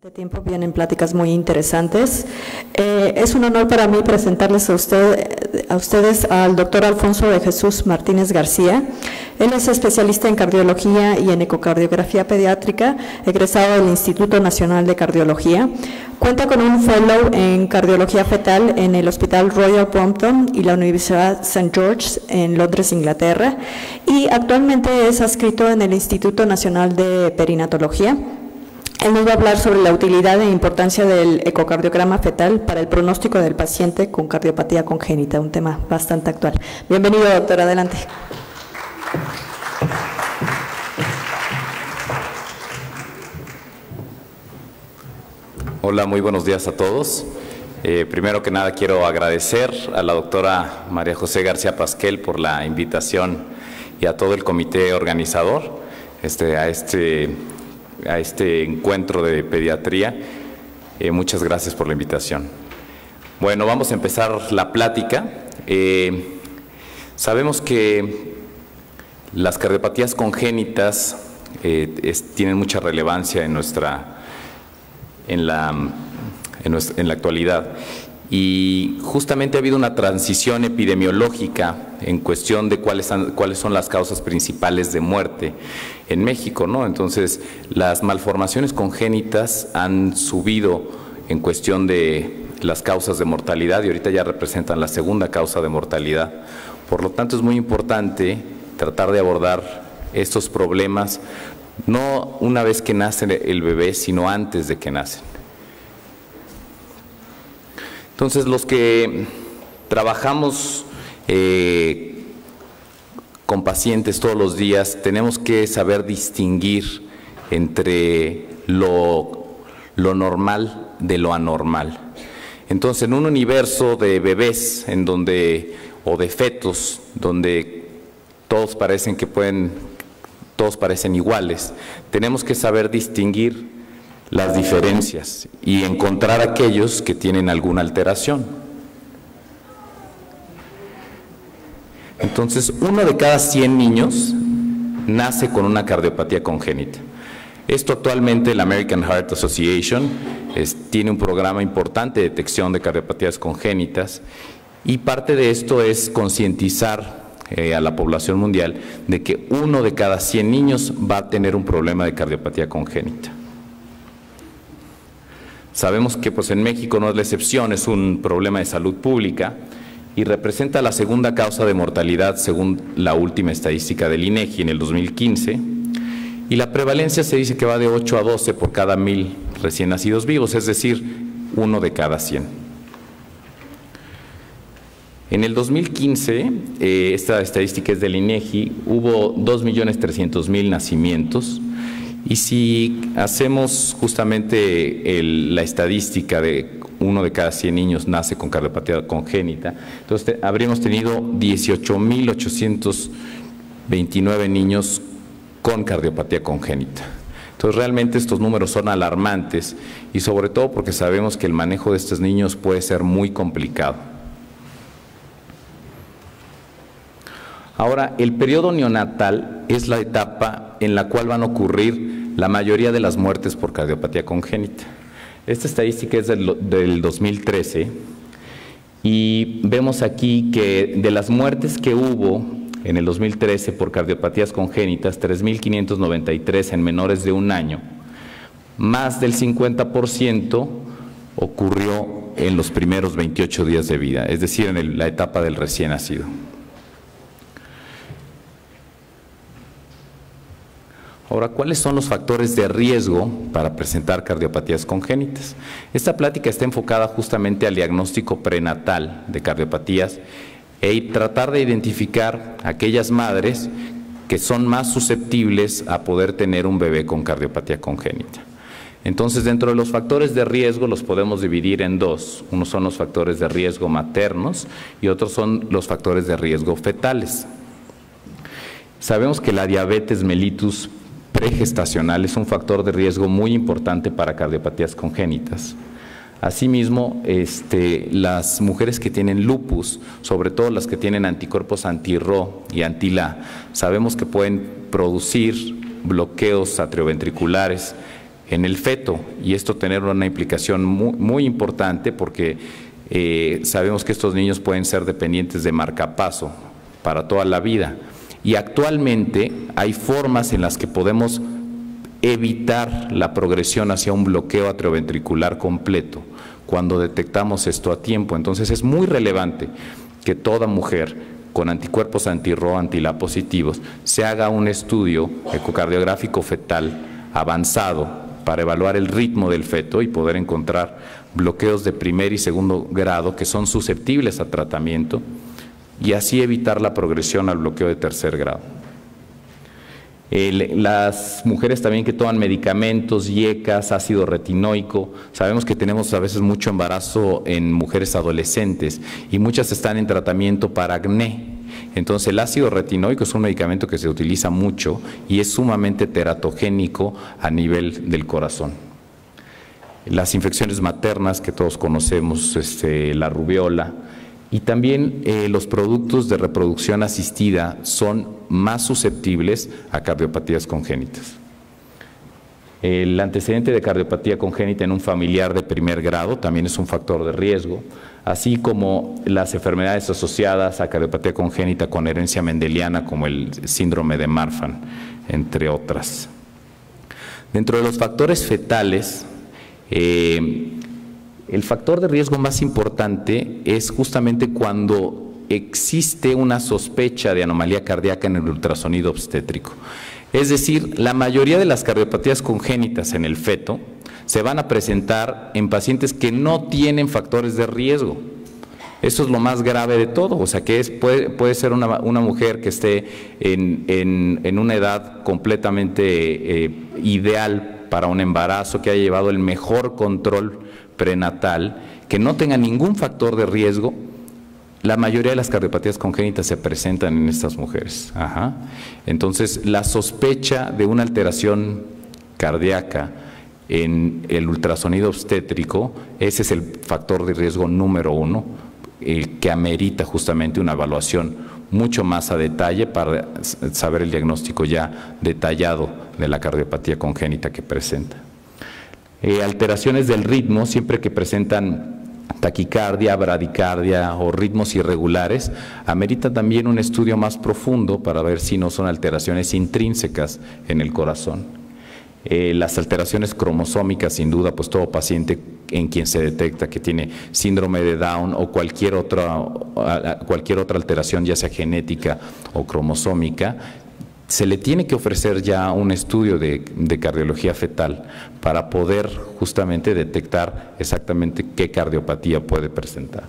Este tiempo vienen pláticas muy interesantes. Es un honor para mí presentarles a ustedes al doctor Alfonso de Jesús Martínez García. Él es especialista en cardiología y en ecocardiografía pediátrica, egresado del Instituto Nacional de Cardiología. Cuenta con un fellow en cardiología fetal en el Hospital Royal Brompton y la Universidad St. George's en Londres, Inglaterra, y actualmente es adscrito en el Instituto Nacional de Perinatología. Él nos va a hablar sobre la utilidad e importancia del ecocardiograma fetal para el pronóstico del paciente con cardiopatía congénita, un tema bastante actual. Bienvenido, doctor, adelante. Hola, muy buenos días a todos. Primero que nada quiero agradecer a la doctora María José García Pasquel por la invitación y a todo el comité organizador a este encuentro de pediatría. Muchas gracias por la invitación. Bueno, vamos a empezar la plática. Sabemos que las cardiopatías congénitas tienen mucha relevancia en la actualidad, y justamente ha habido una transición epidemiológica en cuestión de cuáles son las causas principales de muerte en México, ¿no? Entonces, las malformaciones congénitas han subido en cuestión de las causas de mortalidad y ahorita ya representan la segunda causa de mortalidad. Por lo tanto, es muy importante tratar de abordar estos problemas no una vez que nace el bebé, sino antes de que nace. Entonces, los que trabajamos con pacientes todos los días, tenemos que saber distinguir entre lo normal de lo anormal. Entonces, en un universo de bebés o de fetos, donde todos parecen iguales, tenemos que saber distinguir las diferencias y encontrar aquellos que tienen alguna alteración. Entonces, 1 de cada 100 niños nace con una cardiopatía congénita. Esto actualmente la American Heart Association tiene un programa importante de detección de cardiopatías congénitas, y parte de esto es concientizar a la población mundial de que 1 de cada 100 niños va a tener un problema de cardiopatía congénita. Sabemos que en México no es la excepción, es un problema de salud pública y representa la segunda causa de mortalidad según la última estadística del INEGI en el 2015, y la prevalencia se dice que va de 8 a 12 por cada 1000 recién nacidos vivos, es decir, 1 de cada 100. En el 2015, esta estadística es del INEGI, hubo 2.300.000 nacimientos, y si hacemos justamente la estadística de 1 de cada 100 niños nace con cardiopatía congénita, entonces habríamos tenido 18.829 niños con cardiopatía congénita. Entonces, realmente estos números son alarmantes, y sobre todo porque sabemos que el manejo de estos niños puede ser muy complicado. Ahora, el periodo neonatal es la etapa en la cual van a ocurrir la mayoría de las muertes por cardiopatía congénita. Esta estadística es del 2013, y vemos aquí que de las muertes que hubo en el 2013 por cardiopatías congénitas, 3.593 en menores de 1 año, más del 50% ocurrió en los primeros 28 días de vida, es decir, en la etapa del recién nacido. Ahora, ¿cuáles son los factores de riesgo para presentar cardiopatías congénitas? Esta plática está enfocada justamente al diagnóstico prenatal de cardiopatías tratar de identificar aquellas madres que son más susceptibles a poder tener un bebé con cardiopatía congénita. Entonces, dentro de los factores de riesgo los podemos dividir en dos. Unos son los factores de riesgo maternos y otros son los factores de riesgo fetales. Sabemos que la diabetes mellitus pregestacional es un factor de riesgo muy importante para cardiopatías congénitas. Asimismo, las mujeres que tienen lupus, sobre todo las que tienen anticuerpos anti-Ro y anti-La, sabemos que pueden producir bloqueos atrioventriculares en el feto, y esto tener una implicación muy importante porque sabemos que estos niños pueden ser dependientes de marcapaso para toda la vida, y actualmente hay formas en las que podemos evitar la progresión hacia un bloqueo atrioventricular completo cuando detectamos esto a tiempo. Entonces es muy relevante que toda mujer con anticuerpos anti-Rho, anti-LA positivos, se haga un estudio ecocardiográfico fetal avanzado para evaluar el ritmo del feto y poder encontrar bloqueos de primer y segundo grado que son susceptibles a tratamiento y así evitar la progresión al bloqueo de tercer grado. Las mujeres también que toman medicamentos, IECAS, ácido retinoico, sabemos que tenemos a veces mucho embarazo en mujeres adolescentes y muchas están en tratamiento para acné. Entonces el ácido retinoico es un medicamento que se utiliza mucho y es sumamente teratogénico a nivel del corazón. Las infecciones maternas que todos conocemos, la rubiola, y también los productos de reproducción asistida son más susceptibles a cardiopatías congénitas. El antecedente de cardiopatía congénita en un familiar de primer grado también es un factor de riesgo, así como las enfermedades asociadas a cardiopatía congénita con herencia mendeliana, como el síndrome de Marfan, entre otras. Dentro de los factores fetales, el factor de riesgo más importante es justamente cuando existe una sospecha de anomalía cardíaca en el ultrasonido obstétrico. Es decir, la mayoría de las cardiopatías congénitas en el feto se van a presentar en pacientes que no tienen factores de riesgo. Eso es lo más grave de todo, o sea que puede ser una mujer que esté en una edad completamente ideal para un embarazo, que haya llevado el mejor control prenatal, que no tenga ningún factor de riesgo. La mayoría de las cardiopatías congénitas se presentan en estas mujeres. Entonces, la sospecha de una alteración cardíaca en el ultrasonido obstétrico, ese es el factor de riesgo número 1, que amerita justamente una evaluación mucho más a detalle para saber el diagnóstico ya detallado de la cardiopatía congénita que presenta. Alteraciones del ritmo, siempre que presentan taquicardia, bradicardia o ritmos irregulares, amerita también un estudio más profundo para ver si no son alteraciones intrínsecas en el corazón. Las alteraciones cromosómicas, sin duda, pues todo paciente en quien se detecta que tiene síndrome de Down o cualquier otra alteración, ya sea genética o cromosómica, se le tiene que ofrecer ya un estudio de cardiología fetal para poder justamente detectar exactamente qué cardiopatía puede presentar.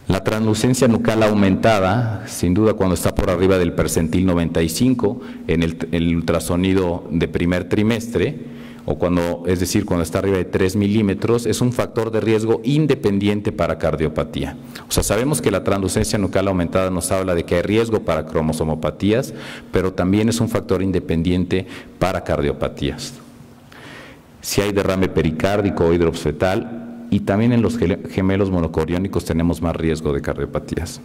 La translucencia nucal aumentada, sin duda cuando está por arriba del percentil 95 en el ultrasonido de primer trimestre, o cuando está arriba de 3 milímetros, es un factor de riesgo independiente para cardiopatía. O sea, sabemos que la translucencia nucal aumentada nos habla de que hay riesgo para cromosomopatías, pero también es un factor independiente para cardiopatías. Si hay derrame pericárdico o hidrops fetal, y también en los gemelos monocoriónicos tenemos más riesgo de cardiopatías.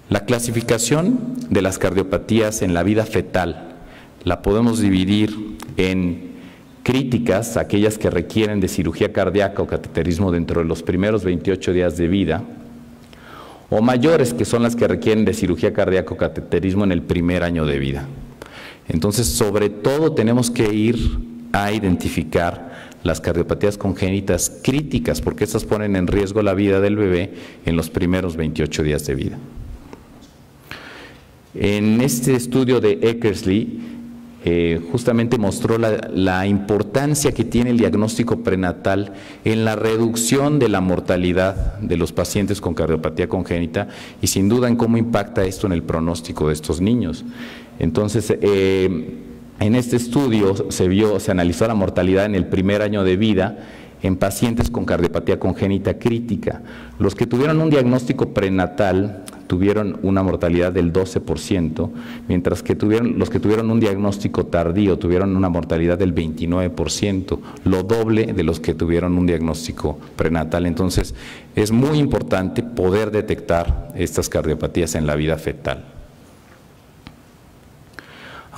La clasificación de las cardiopatías en la vida fetal la podemos dividir en críticas, aquellas que requieren de cirugía cardíaca o cateterismo dentro de los primeros 28 días de vida, o mayores, que son las que requieren de cirugía cardíaca o cateterismo en el primer año de vida. Entonces, sobre todo tenemos que ir a identificar las cardiopatías congénitas críticas, porque estas ponen en riesgo la vida del bebé en los primeros 28 días de vida. En este estudio de Eckersley, justamente mostró la importancia que tiene el diagnóstico prenatal en la reducción de la mortalidad de los pacientes con cardiopatía congénita y sin duda en cómo impacta esto en el pronóstico de estos niños. Entonces, en este estudio se analizó la mortalidad en el primer año de vida en pacientes con cardiopatía congénita crítica. Los que tuvieron un diagnóstico prenatal tuvieron una mortalidad del 12%, mientras que los que tuvieron un diagnóstico tardío tuvieron una mortalidad del 29%, lo doble de los que tuvieron un diagnóstico prenatal. Entonces, es muy importante poder detectar estas cardiopatías en la vida fetal.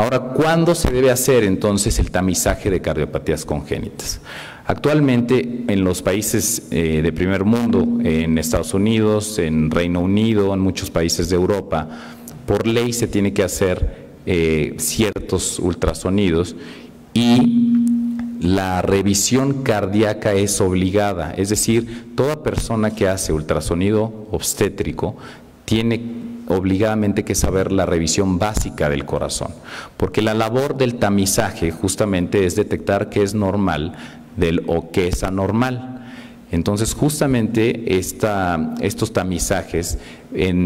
Ahora, ¿cuándo se debe hacer entonces el tamizaje de cardiopatías congénitas? Actualmente en los países de primer mundo, en Estados Unidos, en Reino Unido, en muchos países de Europa, por ley se tiene que hacer ciertos ultrasonidos y la revisión cardíaca es obligada, es decir, toda persona que hace ultrasonido obstétrico tiene obligadamente que saber la revisión básica del corazón, porque la labor del tamizaje justamente es detectar qué es normal o qué es anormal. Entonces, justamente estos tamizajes,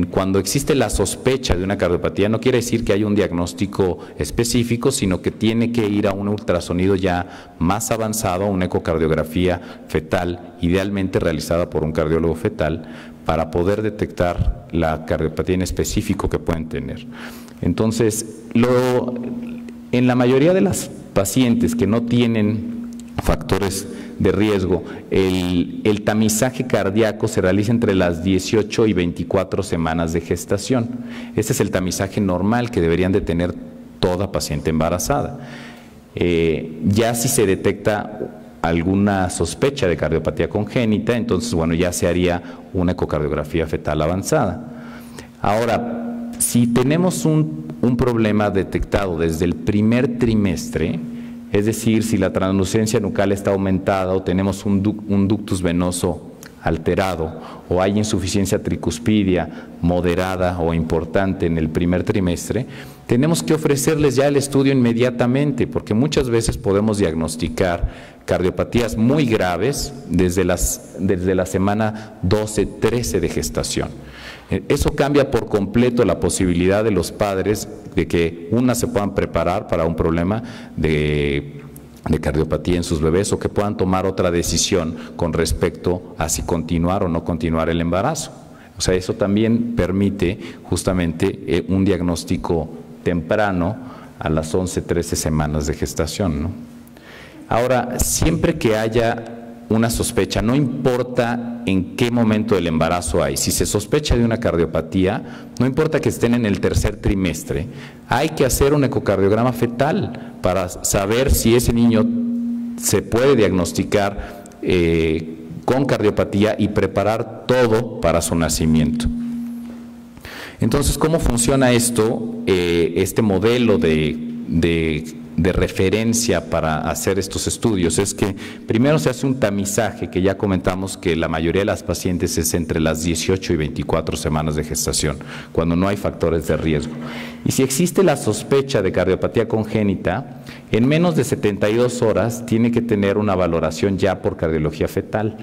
cuando existe la sospecha de una cardiopatía, no quiere decir que haya un diagnóstico específico, sino que tiene que ir a un ultrasonido ya más avanzado, una ecocardiografía fetal, idealmente realizada por un cardiólogo fetal, para poder detectar la cardiopatía en específico que pueden tener. Entonces, en la mayoría de las pacientes que no tienen factores de riesgo, el tamizaje cardíaco se realiza entre las 18 y 24 semanas de gestación. Este es el tamizaje normal que deberían de tener toda paciente embarazada. Ya si se detecta alguna sospecha de cardiopatía congénita, entonces, bueno, ya se haría una ecocardiografía fetal avanzada. Ahora, si tenemos un problema detectado desde el primer trimestre, es decir, si la translucencia nucal está aumentada o tenemos un ductus venoso alterado o hay insuficiencia tricuspidia moderada o importante en el primer trimestre, tenemos que ofrecerles ya el estudio inmediatamente, porque muchas veces podemos diagnosticar cardiopatías muy graves desde la semana 12-13 de gestación. Eso cambia por completo la posibilidad de los padres de que se puedan preparar para un problema de cardiopatía en sus bebés o que puedan tomar otra decisión con respecto a si continuar o no continuar el embarazo. O sea, eso también permite justamente un diagnóstico temprano a las 11-13 semanas de gestación, ¿no? Ahora, siempre que haya una sospecha, no importa en qué momento del embarazo hay, si se sospecha de una cardiopatía, no importa que estén en el tercer trimestre, hay que hacer un ecocardiograma fetal para saber si ese niño se puede diagnosticar con cardiopatía y preparar todo para su nacimiento. Entonces, ¿cómo funciona esto? Este modelo de referencia para hacer estos estudios es que primero se hace un tamizaje, que ya comentamos que la mayoría de las pacientes es entre las 18 y 24 semanas de gestación, cuando no hay factores de riesgo. Y si existe la sospecha de cardiopatía congénita, en menos de 72 horas tiene que tener una valoración ya por cardiología fetal.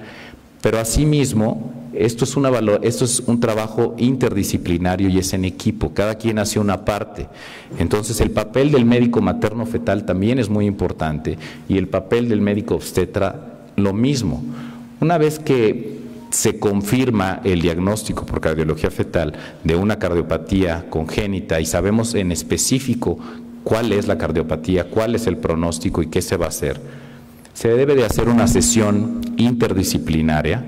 Pero asimismo, esto es un trabajo interdisciplinario y es en equipo, cada quien hace una parte. Entonces, el papel del médico materno fetal también es muy importante y el papel del médico obstetra lo mismo. Una vez que se confirma el diagnóstico por cardiología fetal de una cardiopatía congénita y sabemos en específico cuál es la cardiopatía, cuál es el pronóstico y qué se va a hacer, se debe de hacer una sesión interdisciplinaria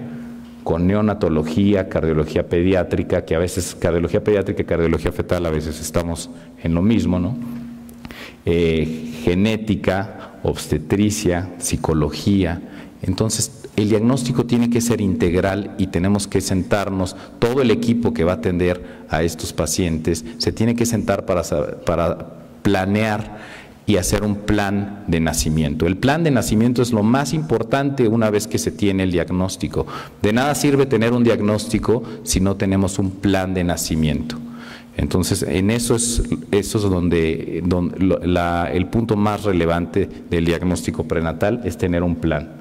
con neonatología, cardiología pediátrica, que a veces cardiología pediátrica y cardiología fetal a veces estamos en lo mismo, ¿no? Genética, obstetricia, psicología. Entonces, el diagnóstico tiene que ser integral y tenemos que sentarnos, todo el equipo que va a atender a estos pacientes, se tiene que sentar para planear y hacer un plan de nacimiento. El plan de nacimiento es lo más importante una vez que se tiene el diagnóstico. De nada sirve tener un diagnóstico si no tenemos un plan de nacimiento. Entonces, en eso es donde el punto más relevante del diagnóstico prenatal es tener un plan.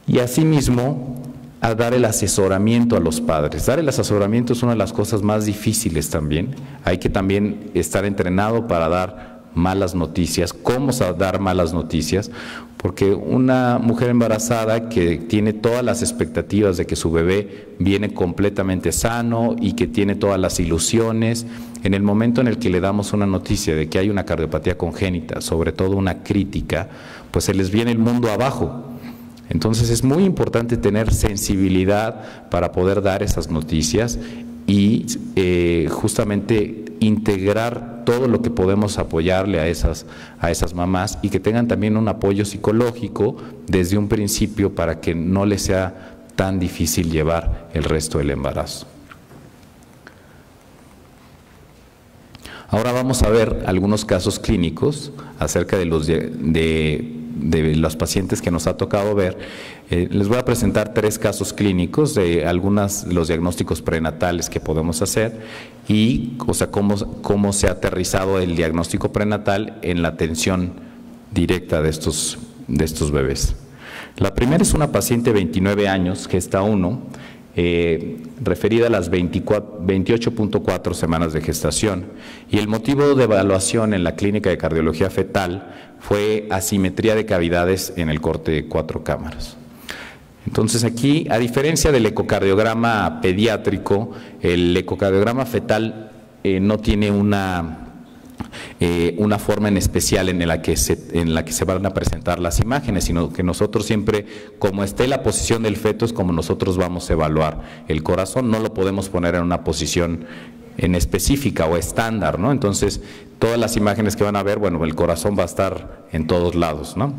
Y asimismo, a dar el asesoramiento a los padres. Dar el asesoramiento es una de las cosas más difíciles también. Hay que también estar entrenado para dar malas noticias, cómo dar malas noticias, porque una mujer embarazada que tiene todas las expectativas de que su bebé viene completamente sano y que tiene todas las ilusiones, en el momento en el que le damos una noticia de que hay una cardiopatía congénita, sobre todo una crítica, pues se les viene el mundo abajo. Entonces es muy importante tener sensibilidad para poder dar esas noticias y justamente integrar todo lo que podemos apoyarle a esas mamás y que tengan también un apoyo psicológico desde un principio para que no les sea tan difícil llevar el resto del embarazo. Ahora vamos a ver algunos casos clínicos acerca de los pacientes que nos ha tocado ver. Les voy a presentar 3 casos clínicos de los diagnósticos prenatales que podemos hacer y cómo se ha aterrizado el diagnóstico prenatal en la atención directa de estos bebés. La primera es una paciente de 29 años, gesta 1, referida a las 28.4 semanas de gestación, y el motivo de evaluación en la clínica de cardiología fetal fue asimetría de cavidades en el corte de 4 cámaras. Entonces aquí, a diferencia del ecocardiograma pediátrico, el ecocardiograma fetal no tiene una forma en especial en la que se van a presentar las imágenes, sino que nosotros siempre, como esté la posición del feto, es como nosotros vamos a evaluar el corazón. No lo podemos poner en una posición en específica o estándar, ¿no? Entonces, todas las imágenes que van a ver, bueno, el corazón va a estar en todos lados, ¿no?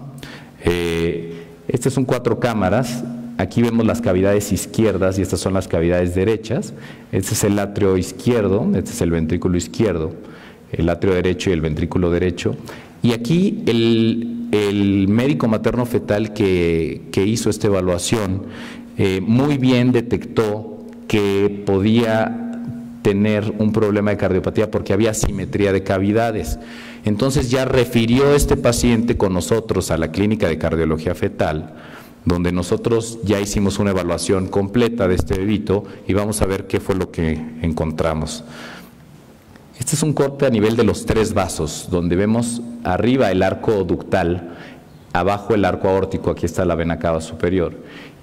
Estas son 4 cámaras. Aquí vemos las cavidades izquierdas y estas son las cavidades derechas. Este es el atrio izquierdo, este es el ventrículo izquierdo, el atrio derecho y el ventrículo derecho. Y aquí el médico materno fetal que hizo esta evaluación muy bien detectó que podía tener un problema de cardiopatía porque había asimetría de cavidades. Entonces ya refirió este paciente con nosotros a la clínica de cardiología fetal, donde nosotros ya hicimos una evaluación completa de este bebito y vamos a ver qué fue lo que encontramos. Este es un corte a nivel de los 3 vasos, donde vemos arriba el arco ductal, abajo el arco aórtico, aquí está la vena cava superior.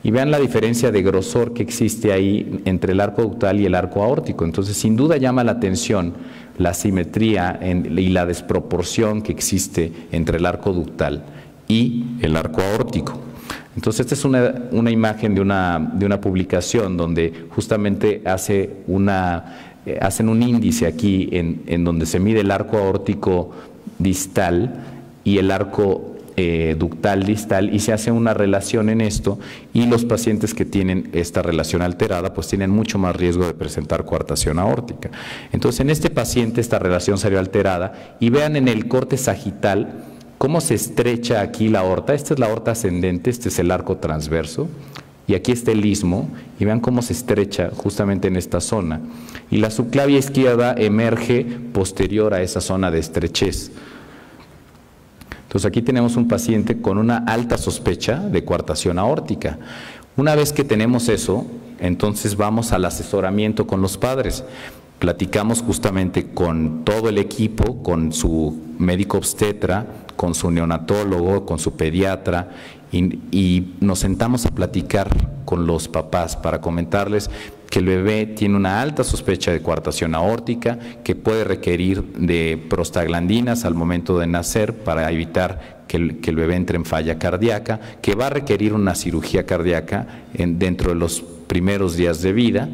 Y vean la diferencia de grosor que existe ahí entre el arco ductal y el arco aórtico. Entonces, sin duda llama la atención la asimetría y la desproporción que existe entre el arco ductal y el arco aórtico. Entonces, esta es una imagen de una publicación donde justamente hacen un índice aquí en donde se mide el arco aórtico distal y el arco ductal distal, y se hace una relación en esto, y los pacientes que tienen esta relación alterada pues tienen mucho más riesgo de presentar coartación aórtica. Entonces, en este paciente esta relación salió alterada, y vean en el corte sagital cómo se estrecha aquí la aorta. Esta es la aorta ascendente, este es el arco transverso, y aquí está el istmo, y vean cómo se estrecha justamente en esta zona, y la subclavia izquierda emerge posterior a esa zona de estrechez. Entonces aquí tenemos un paciente con una alta sospecha de coartación aórtica. Una vez que tenemos eso, entonces vamos al asesoramiento con los padres. Platicamos justamente con todo el equipo, con su médico obstetra, con su neonatólogo, con su pediatra, y nos sentamos a platicar con los papás para comentarles que el bebé tiene una alta sospecha de coartación aórtica, que puede requerir de prostaglandinas al momento de nacer para evitar que el bebé entre en falla cardíaca, que va a requerir una cirugía cardíaca dentro de los primeros días de vida,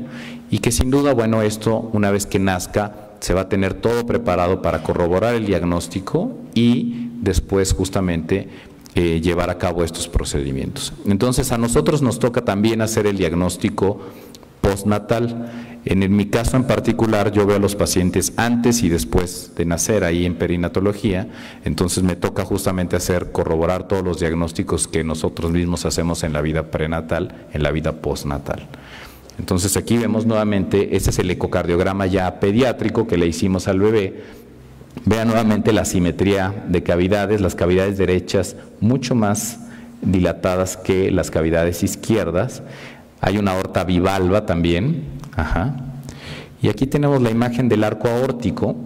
y que sin duda, bueno, esto una vez que nazca se va a tener todo preparado para corroborar el diagnóstico y después justamente llevar a cabo estos procedimientos. Entonces, a nosotros nos toca también hacer el diagnóstico postnatal. En mi caso en particular, yo veo a los pacientes antes y después de nacer ahí en perinatología, entonces me toca justamente corroborar todos los diagnósticos que nosotros mismos hacemos en la vida prenatal, en la vida postnatal. Entonces aquí vemos nuevamente, este es el ecocardiograma ya pediátrico que le hicimos al bebé. Vean nuevamente la simetría de cavidades, las cavidades derechas mucho más dilatadas que las cavidades izquierdas. Hay una aorta bivalva también. Y aquí tenemos la imagen del arco aórtico,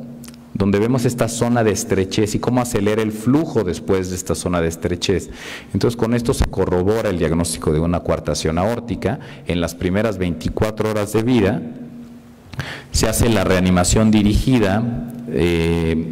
donde vemos esta zona de estrechez y cómo acelera el flujo después de esta zona de estrechez. Entonces, con esto se corrobora el diagnóstico de una coartación aórtica. En las primeras 24 horas de vida se hace la reanimación dirigida de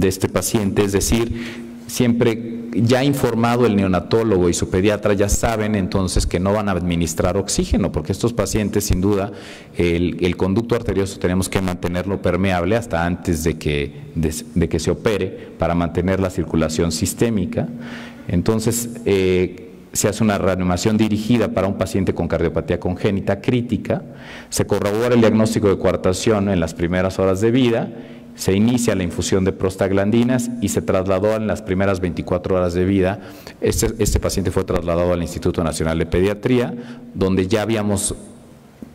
este paciente, es decir, siempre ya informado el neonatólogo y su pediatra, ya saben entonces que no van a administrar oxígeno, porque estos pacientes, sin duda, el conducto arterioso tenemos que mantenerlo permeable hasta antes de que se opere para mantener la circulación sistémica. Entonces, se hace una reanimación dirigida para un paciente con cardiopatía congénita crítica, se corrobora el diagnóstico de coartación en las primeras horas de vida, se inicia la infusión de prostaglandinas y se trasladó en las primeras 24 horas de vida. Este paciente fue trasladado al Instituto Nacional de Pediatría, donde ya habíamos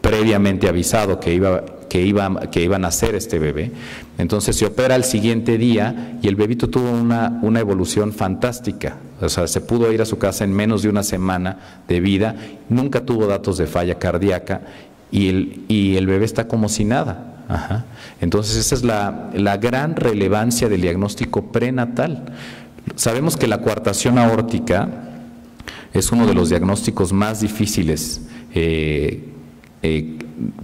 previamente avisado que iba a nacer este bebé. Entonces se opera el siguiente día y el bebito tuvo una evolución fantástica. O sea, se pudo ir a su casa en menos de una semana de vida, nunca tuvo datos de falla cardíaca y el bebé está como si nada. Ajá. Entonces esa es la gran relevancia del diagnóstico prenatal. Sabemos que la coartación aórtica es uno de los diagnósticos más difíciles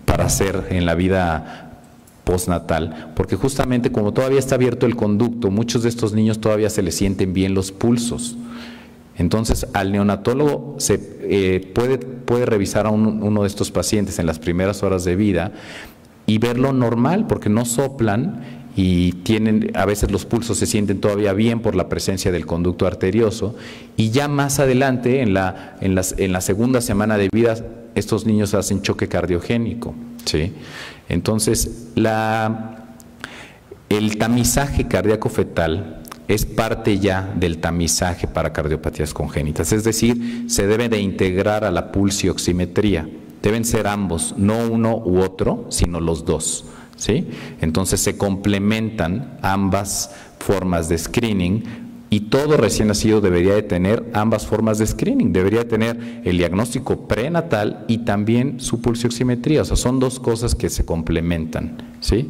para hacer en la vida postnatal, porque justamente como todavía está abierto el conducto, muchos de estos niños todavía se les sienten bien los pulsos. Entonces, al neonatólogo puede revisar a uno de estos pacientes en las primeras horas de vida y verlo normal, porque no soplan y a veces los pulsos se sienten todavía bien por la presencia del conducto arterioso, y ya más adelante, en la segunda semana de vida, estos niños hacen choque cardiogénico, ¿sí? Entonces, el tamizaje cardíaco fetal es parte ya del tamizaje para cardiopatías congénitas, es decir, se debe de integrar a la pulsioximetría. Deben ser ambos, no uno u otro, sino los dos, ¿sí? Entonces se complementan ambas formas de screening y todo recién nacido debería de tener ambas formas de screening, debería de tener el diagnóstico prenatal y también su pulsioximetría, o sea, son dos cosas que se complementan, ¿sí?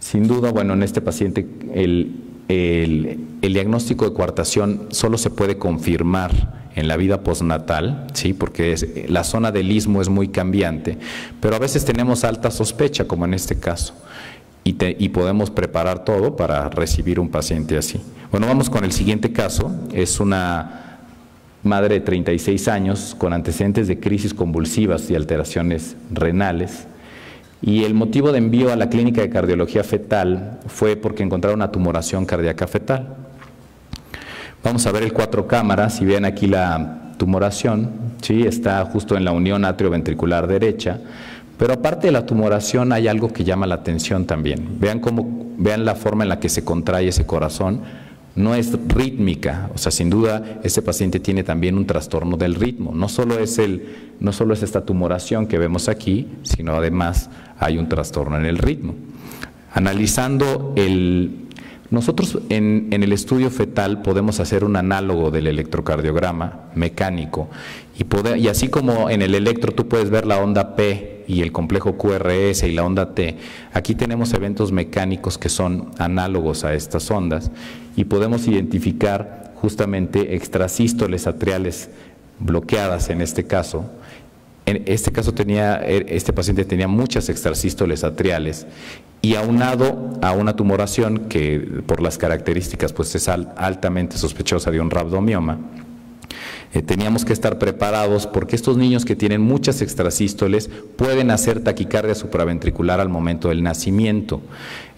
Sin duda, bueno, en este paciente el diagnóstico de coartación solo se puede confirmar en la vida postnatal, ¿sí? Porque la zona del istmo es muy cambiante, pero a veces tenemos alta sospecha, como en este caso, y podemos preparar todo para recibir un paciente así. Bueno, vamos con el siguiente caso. Es una madre de 36 años con antecedentes de crisis convulsivas y alteraciones renales, y el motivo de envío a la clínica de cardiología fetal fue porque encontraron una tumoración cardíaca fetal. Vamos a ver el 4 cámaras y vean aquí la tumoración, ¿sí? Está justo en la unión atrioventricular derecha, pero aparte de la tumoración hay algo que llama la atención también. Vean la forma en la que se contrae ese corazón, no es rítmica, o sea, sin duda este paciente tiene también un trastorno del ritmo, no solo es esta tumoración que vemos aquí, sino además hay un trastorno en el ritmo. Analizando nosotros en el estudio fetal podemos hacer un análogo del electrocardiograma mecánico y así como en el electro tú puedes ver la onda P y el complejo QRS y la onda T, aquí tenemos eventos mecánicos que son análogos a estas ondas y podemos identificar justamente extrasístoles atriales bloqueadas en este caso. En este caso este paciente tenía muchas extrasístoles atriales y aunado a una tumoración que por las características pues es altamente sospechosa de un rhabdomioma, teníamos que estar preparados porque estos niños que tienen muchas extrasístoles pueden hacer taquicardia supraventricular al momento del nacimiento.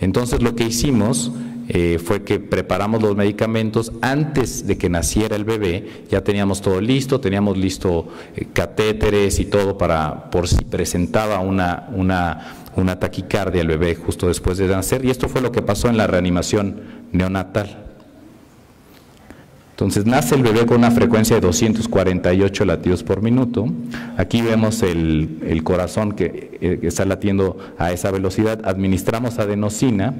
Entonces lo que hicimos fue que preparamos los medicamentos antes de que naciera el bebé, ya teníamos todo listo, teníamos listo catéteres y todo por si presentaba una taquicardia al bebé justo después de nacer, y esto fue lo que pasó en la reanimación neonatal. Entonces nace el bebé con una frecuencia de 248 latidos por minuto. Aquí vemos el corazón que está latiendo a esa velocidad. Administramos adenosina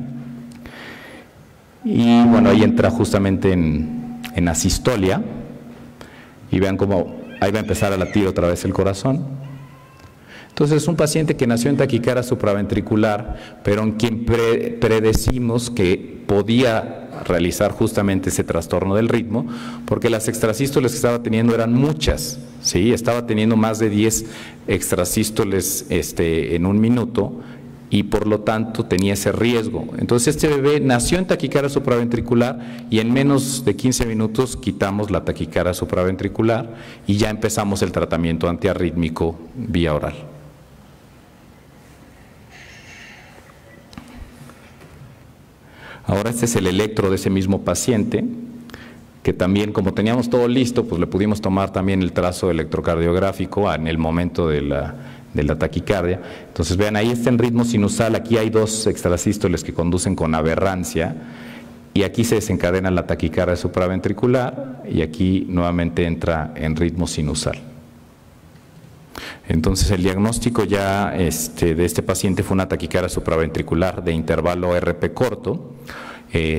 y bueno, ahí entra justamente en asistolia y vean cómo ahí va a empezar a latir otra vez el corazón. Entonces es un paciente que nació en taquicardia supraventricular, pero en quien predecimos que podía realizar justamente ese trastorno del ritmo, porque las extrasístoles que estaba teniendo eran muchas, ¿sí? Estaba teniendo más de 10 extrasístoles en un minuto, y por lo tanto tenía ese riesgo. Entonces este bebé nació en taquicardia supraventricular y en menos de 15 minutos quitamos la taquicardia supraventricular y ya empezamos el tratamiento antiarrítmico vía oral. Ahora este es el electro de ese mismo paciente, que también, como teníamos todo listo, pues le pudimos tomar también el trazo electrocardiográfico en el momento de la taquicardia. Entonces vean, ahí está en ritmo sinusal, aquí hay dos extrasístoles que conducen con aberrancia y aquí se desencadena la taquicardia supraventricular y aquí nuevamente entra en ritmo sinusal. Entonces el diagnóstico ya de este paciente fue una taquicardia supraventricular de intervalo RP corto,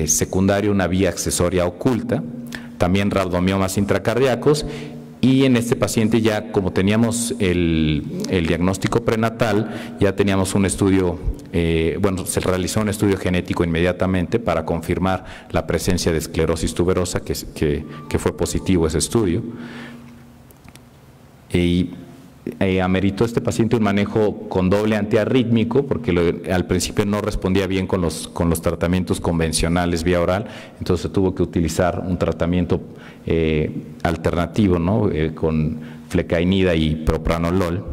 secundario una vía accesoria oculta, también rhabdomiomas intracardíacos, y en este paciente ya, como teníamos el diagnóstico prenatal, ya teníamos un estudio, se realizó un estudio genético inmediatamente para confirmar la presencia de esclerosis tuberosa, que fue positivo ese estudio. Y ameritó este paciente un manejo con doble antiarrítmico porque al principio no respondía bien con los tratamientos convencionales vía oral, entonces tuvo que utilizar un tratamiento alternativo, ¿no? Con flecainida y propranolol.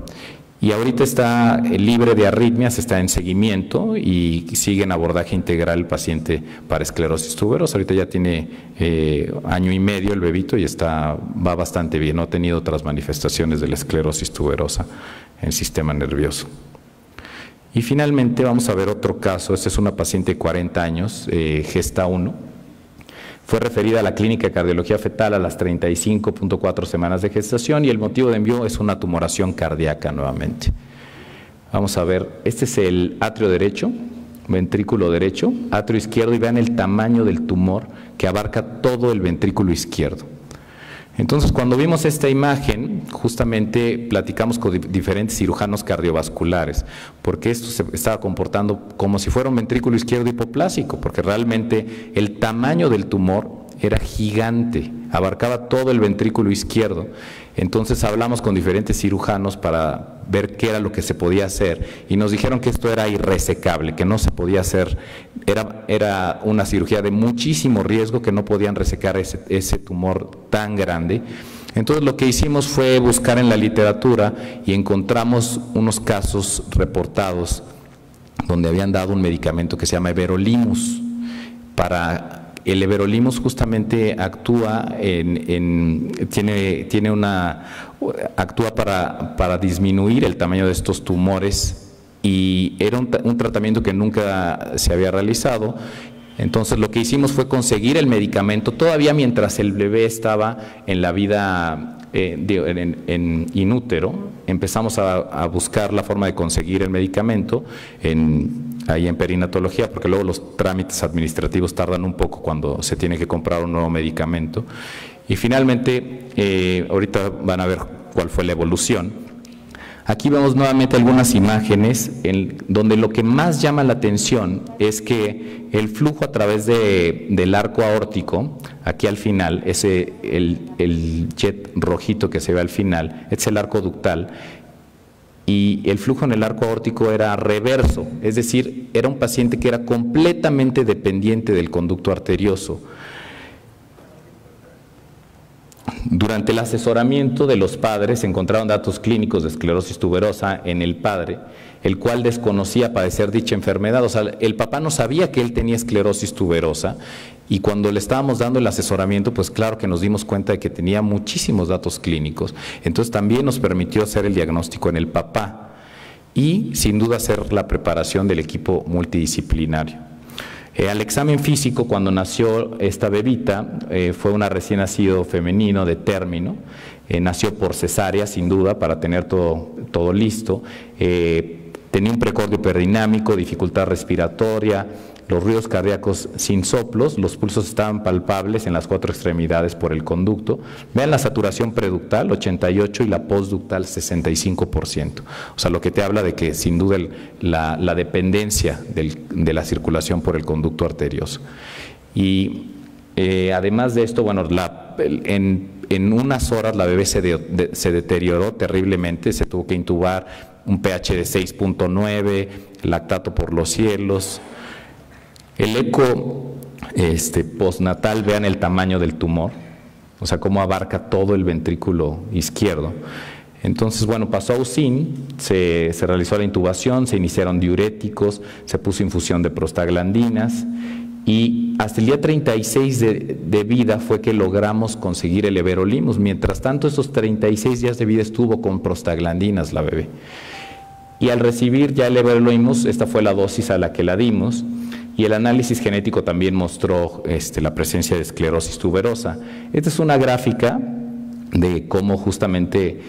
Y ahorita está libre de arritmias, está en seguimiento y sigue en abordaje integral el paciente para esclerosis tuberosa. Ahorita ya tiene año y medio el bebito y va bastante bien, no ha tenido otras manifestaciones de la esclerosis tuberosa en el sistema nervioso. Y finalmente vamos a ver otro caso. Esta es una paciente de 40 años, gesta 1. Fue referida a la clínica de cardiología fetal a las 35.4 semanas de gestación y el motivo de envío es una tumoración cardíaca nuevamente. Vamos a ver, este es el atrio derecho, ventrículo derecho, atrio izquierdo, y vean el tamaño del tumor que abarca todo el ventrículo izquierdo. Entonces, cuando vimos esta imagen, justamente platicamos con diferentes cirujanos cardiovasculares, porque esto se estaba comportando como si fuera un ventrículo izquierdo hipoplásico, porque realmente el tamaño del tumor era gigante, abarcaba todo el ventrículo izquierdo. Entonces hablamos con diferentes cirujanos para ver qué era lo que se podía hacer y nos dijeron que esto era irresecable, que no se podía hacer, era una cirugía de muchísimo riesgo, que no podían resecar ese tumor tan grande. Entonces lo que hicimos fue buscar en la literatura y encontramos unos casos reportados donde habían dado un medicamento que se llama everolimus. El everolimus justamente actúa actúa para disminuir el tamaño de estos tumores y era un tratamiento que nunca se había realizado. Entonces lo que hicimos fue conseguir el medicamento todavía mientras el bebé estaba en la vida in útero. Empezamos a buscar la forma de conseguir el medicamento ahí en perinatología, porque luego los trámites administrativos tardan un poco cuando se tiene que comprar un nuevo medicamento. Y finalmente, ahorita van a ver cuál fue la evolución. Aquí vemos nuevamente algunas imágenes donde lo que más llama la atención es que el flujo a través del arco aórtico, aquí al final, el jet rojito que se ve al final, es el arco ductal, y el flujo en el arco aórtico era reverso, es decir, era un paciente que era completamente dependiente del conducto arterioso. Durante el asesoramiento de los padres se encontraron datos clínicos de esclerosis tuberosa en el padre, el cual desconocía padecer dicha enfermedad. O sea, el papá no sabía que él tenía esclerosis tuberosa y cuando le estábamos dando el asesoramiento, pues claro que nos dimos cuenta de que tenía muchísimos datos clínicos. Entonces también nos permitió hacer el diagnóstico en el papá y sin duda hacer la preparación del equipo multidisciplinario. Al examen físico, cuando nació esta bebita, fue una recién nacido femenino de término, nació por cesárea sin duda para tener todo listo, tenía un precordio hiperdinámico, dificultad respiratoria, los ruidos cardíacos sin soplos, los pulsos estaban palpables en las 4 extremidades por el conducto. Vean la saturación preductal, 88, y la postductal, 65%. O sea, lo que te habla de que sin duda la dependencia de la circulación por el conducto arterioso. Y además de esto, bueno, en unas horas la bebé se deterioró terriblemente, se tuvo que intubar, un pH de 6.9, lactato por los cielos. El eco postnatal, vean el tamaño del tumor, o sea, cómo abarca todo el ventrículo izquierdo. Entonces, bueno, pasó a UCIN, se realizó la intubación, se iniciaron diuréticos, se puso infusión de prostaglandinas y hasta el día 36 de vida fue que logramos conseguir el everolimus. Mientras tanto, esos 36 días de vida estuvo con prostaglandinas la bebé. Y al recibir ya el everolimus, esta fue la dosis a la que la dimos, y el análisis genético también mostró la presencia de esclerosis tuberosa. Esta es una gráfica de cómo justamente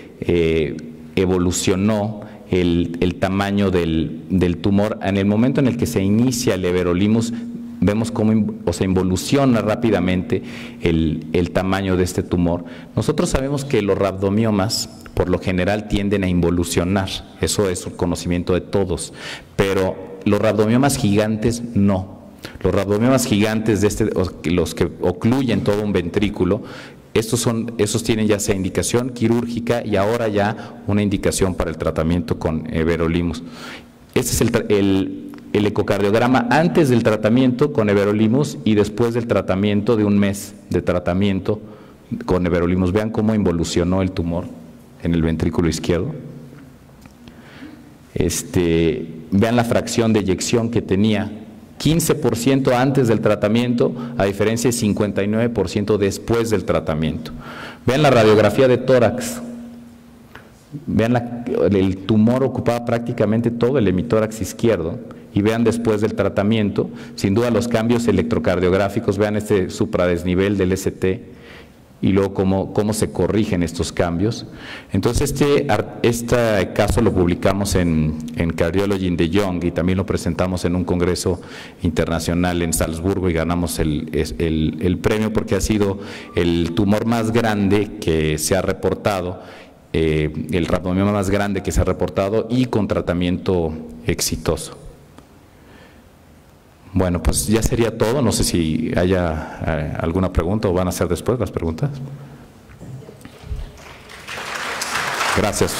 evolucionó el tamaño del tumor. En el momento en el que se inicia el everolimus, vemos cómo involuciona rápidamente el tamaño de este tumor. Nosotros sabemos que los rhabdomiomas, por lo general, tienden a involucionar. Eso es un conocimiento de todos. Pero los rhabdomiomas gigantes no. Los rhabdomiomas gigantes, los que ocluyen todo un ventrículo, esos tienen ya esa indicación quirúrgica y ahora ya una indicación para el tratamiento con everolimus. Este es el ecocardiograma antes del tratamiento con everolimus y después del tratamiento, de un mes de tratamiento con everolimus. Vean cómo involucionó el tumor en el ventrículo izquierdo. Vean la fracción de eyección que tenía, 15% antes del tratamiento, a diferencia de 59% después del tratamiento. Vean la radiografía de tórax. Vean el tumor ocupaba prácticamente todo el hemitórax izquierdo. Y vean después del tratamiento, sin duda los cambios electrocardiográficos, vean este supradesnivel del ST y luego cómo se corrigen estos cambios. Entonces este caso lo publicamos en Cardiology in the Young y también lo presentamos en un congreso internacional en Salzburgo y ganamos el premio porque ha sido el tumor más grande que se ha reportado, el rhabdomioma más grande que se ha reportado y con tratamiento exitoso. Bueno, pues ya sería todo. No sé si haya alguna pregunta o van a hacer después las preguntas. Gracias.